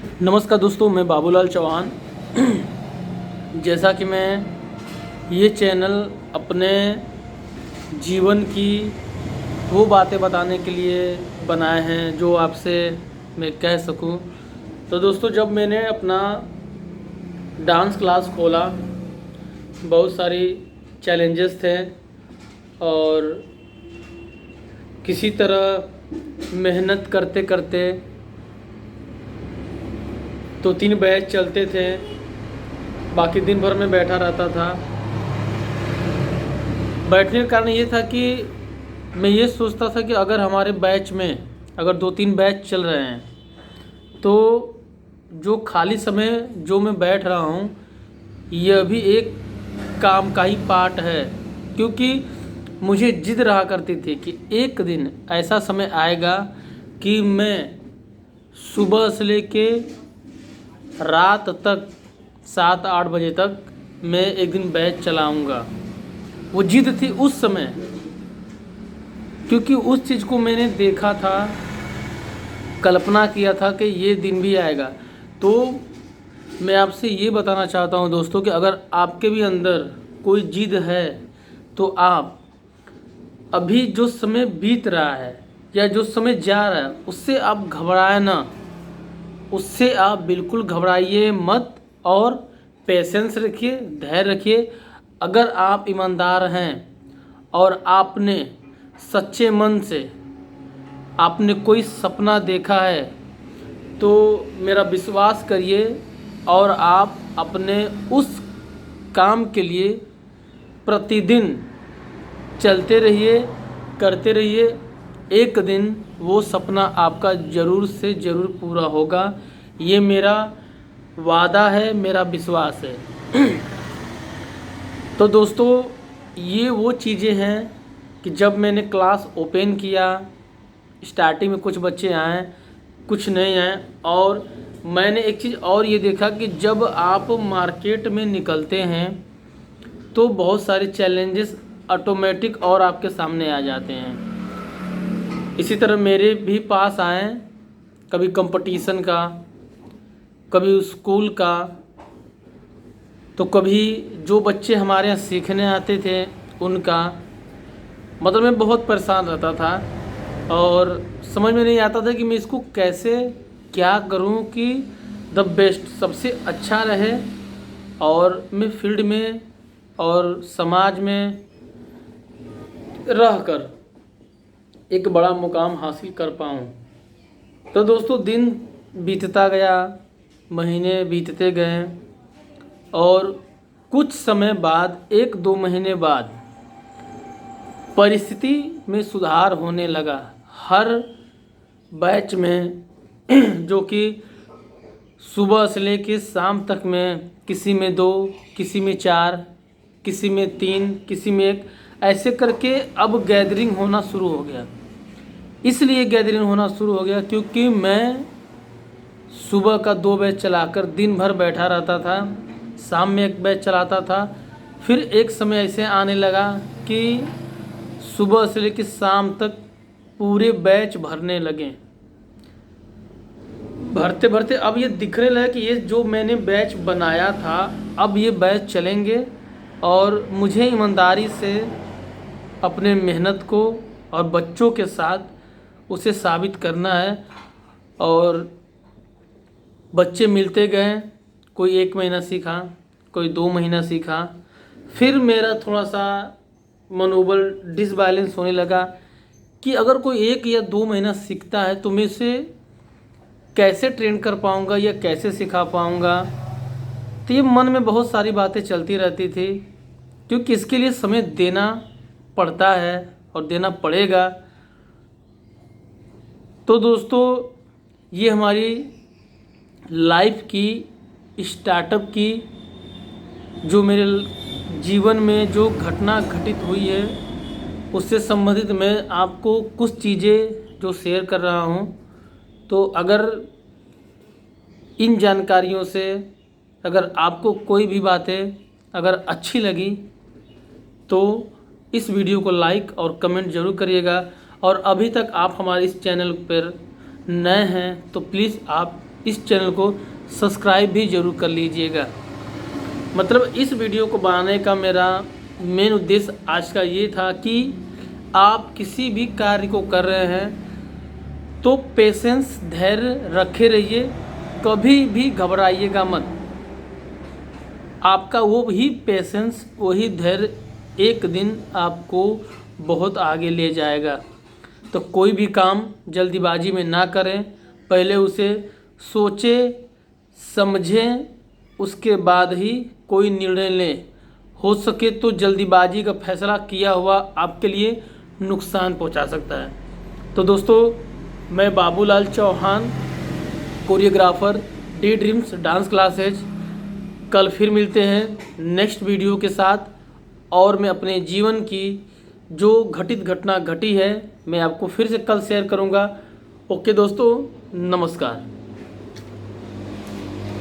नमस्कार दोस्तों, मैं बाबूलाल चौहान। जैसा कि मैं ये चैनल अपने जीवन की वो बातें बताने के लिए बनाए हैं जो आपसे मैं कह सकूं। तो दोस्तों, जब मैंने अपना डांस क्लास खोला, बहुत सारी चैलेंजेस थे और किसी तरह मेहनत करते करते 2-3 बैच चलते थे, बाकी दिन भर में बैठा रहता था। बैठने का कारण ये था कि मैं ये सोचता था कि अगर हमारे बैच में अगर 2-3 बैच चल रहे हैं तो जो खाली समय जो मैं बैठ रहा हूँ यह भी एक काम का ही पार्ट है, क्योंकि मुझे जिद रहा करती थी कि एक दिन ऐसा समय आएगा कि मैं सुबह से लेके रात तक 7-8 बजे तक मैं एक दिन बैच चलाऊंगा। वो जिद थी उस समय, क्योंकि उस चीज़ को मैंने देखा था, कल्पना किया था कि ये दिन भी आएगा। तो मैं आपसे ये बताना चाहता हूँ दोस्तों कि अगर आपके भी अंदर कोई जिद है तो आप अभी जो समय बीत रहा है या जो समय जा रहा है उससे आप घबराए ना, उससे आप बिल्कुल घबराइए मत और पेशेंस रखिए, धैर्य रखिए। अगर आप ईमानदार हैं और आपने सच्चे मन से आपने कोई सपना देखा है तो मेरा विश्वास करिए और आप अपने उस काम के लिए प्रतिदिन चलते रहिए, करते रहिए। एक दिन वो सपना आपका ज़रूर से ज़रूर पूरा होगा, ये मेरा वादा है, मेरा विश्वास है। तो दोस्तों, ये वो चीज़ें हैं कि जब मैंने क्लास ओपन किया, स्टार्टिंग में कुछ बच्चे आए, कुछ नहीं आए, और मैंने एक चीज़ और ये देखा कि जब आप मार्केट में निकलते हैं तो बहुत सारे चैलेंजेस ऑटोमेटिक और आपके सामने आ जाते हैं। इसी तरह मेरे भी पास आए, कभी कंपटीशन का, कभी स्कूल का, तो कभी जो बच्चे हमारे यहाँ सीखने आते थे उनका। मतलब मैं बहुत परेशान रहता था और समझ में नहीं आता था कि मैं इसको कैसे क्या करूं कि द बेस्ट सबसे अच्छा रहे और मैं फील्ड में और समाज में रहकर एक बड़ा मुकाम हासिल कर पाऊं। तो दोस्तों, दिन बीतता गया, महीने बीतते गए और कुछ समय बाद, 1-2 महीने बाद परिस्थिति में सुधार होने लगा। हर बैच में जो कि सुबह से लेकर शाम तक में किसी में 2, किसी में 4, किसी में 3, किसी में 1, ऐसे करके अब गैदरिंग होना शुरू हो गया। इसलिए गैदरिंग होना शुरू हो गया क्योंकि मैं सुबह का 2 बैच चलाकर दिन भर बैठा रहता था, शाम में 1 बैच चलाता था। फिर एक समय ऐसे आने लगा कि सुबह से लेकर शाम तक पूरे बैच भरने लगे। भरते भरते अब ये दिखने लगा कि ये जो मैंने बैच बनाया था अब ये बैच चलेंगे और मुझे ईमानदारी से अपने मेहनत को और बच्चों के साथ उसे साबित करना है। और बच्चे मिलते गए, कोई 1 महीना सीखा, कोई 2 महीना सीखा, फिर मेरा थोड़ा सा मनोबल डिसबैलेंस होने लगा कि अगर कोई 1 या 2 महीना सीखता है तो मैं इसे कैसे ट्रेन कर पाऊँगा या कैसे सिखा पाऊँगा। तो ये मन में बहुत सारी बातें चलती रहती थी, क्योंकि इसके लिए समय देना पड़ता है और देना पड़ेगा। तो दोस्तों, ये हमारी लाइफ की स्टार्टअप की जो मेरे जीवन में जो घटना घटित हुई है उससे संबंधित मैं आपको कुछ चीज़ें जो शेयर कर रहा हूँ। तो अगर इन जानकारियों से अगर आपको कोई भी बातें अगर अच्छी लगी तो इस वीडियो को लाइक और कमेंट ज़रूर करिएगा। और अभी तक आप हमारे इस चैनल पर नए हैं तो प्लीज़ आप इस चैनल को सब्सक्राइब भी ज़रूर कर लीजिएगा। मतलब इस वीडियो को बनाने का मेरा मेन उद्देश्य आज का ये था कि आप किसी भी कार्य को कर रहे हैं तो पेशेंस, धैर्य रखे रहिए, कभी भी घबराइएगा मत। आपका वो ही पेशेंस, वही धैर्य एक दिन आपको बहुत आगे ले जाएगा। तो कोई भी काम जल्दीबाजी में ना करें, पहले उसे सोचें समझें, उसके बाद ही कोई निर्णय लें। हो सके तो जल्दीबाजी का फैसला किया हुआ आपके लिए नुकसान पहुंचा सकता है। तो दोस्तों, मैं Babulal Chauhan, choreographer, D dreams dance classes, कल फिर मिलते हैं नेक्स्ट वीडियो के साथ। और मैं अपने जीवन की जो घटित घटना घटी है मैं आपको फिर से कल शेयर करूंगा। ओके दोस्तों, नमस्कार।